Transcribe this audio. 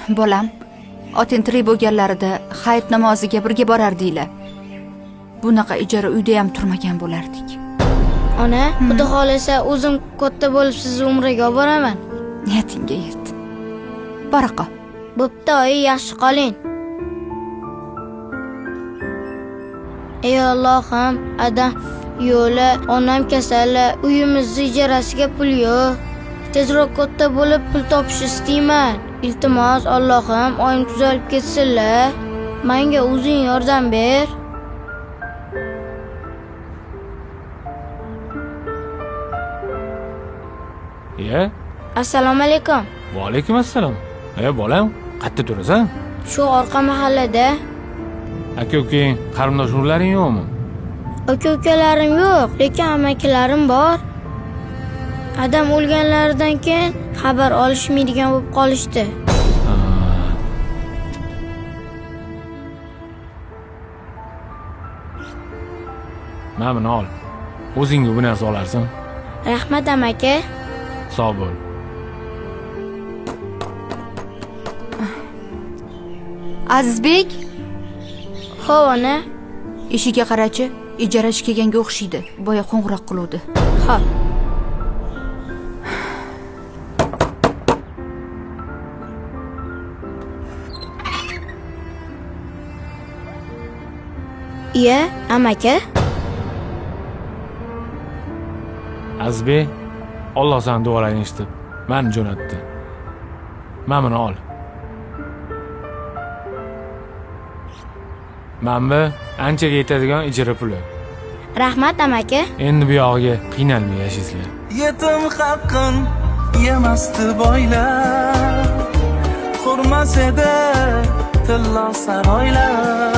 Bolam, oting tirik bo'lganlarida hayit namoziga birga borardinglar. Bunaqa ijara uyda ham turmagan bo'lardik. Ona, xudo xolasa o'zim katta bo'lib sizni umraga olib boraman. Niyatingga yet. Baraqa. Bo'pti, oyi, yaxshi qoling. Ey Allohim, adam yo'li, onam kasali, uyimizni ijarasiga pul yo'q. Tezroq katta bo'lib pul topish istayman. Iltimos, Allohim, oyim tuzalib ketsinlar. Menga o'zing yordam ber. Assalomu alaykum. Va alaykum assalom. Bolam, qayerda turasan? Shu orqa mahallada. Aka-ukang, qarindosh-urug'laring yo'qmi? Aka-ukalarim yo'q, lekin amakilarim bor. Adam o'lganlaridan keyin xabar olishmaydigan bo'lib qolishdi. Mana buni ol. O'zingga bu narsa olarsan. Rahmat amaki. Sog' bo'l. Azizbek, Xo'p, ona. ishiga qarachi, ijarachi kelganga o'xshaydi. Boya qo'ng'iroq qiluvdi. Xo'p. Iya, amaki. Azizbek, Alloh san duolaringni eshitib, meni jo'natdi. Mana buni ol. Mana bu anchaga yetadigan ijara puli. Rahmat amaki. Endi bu yog'iga qiynalmay yashaysizlar. Yetim haqqin yemasdi boylar, hurmas edi tilla saroylar.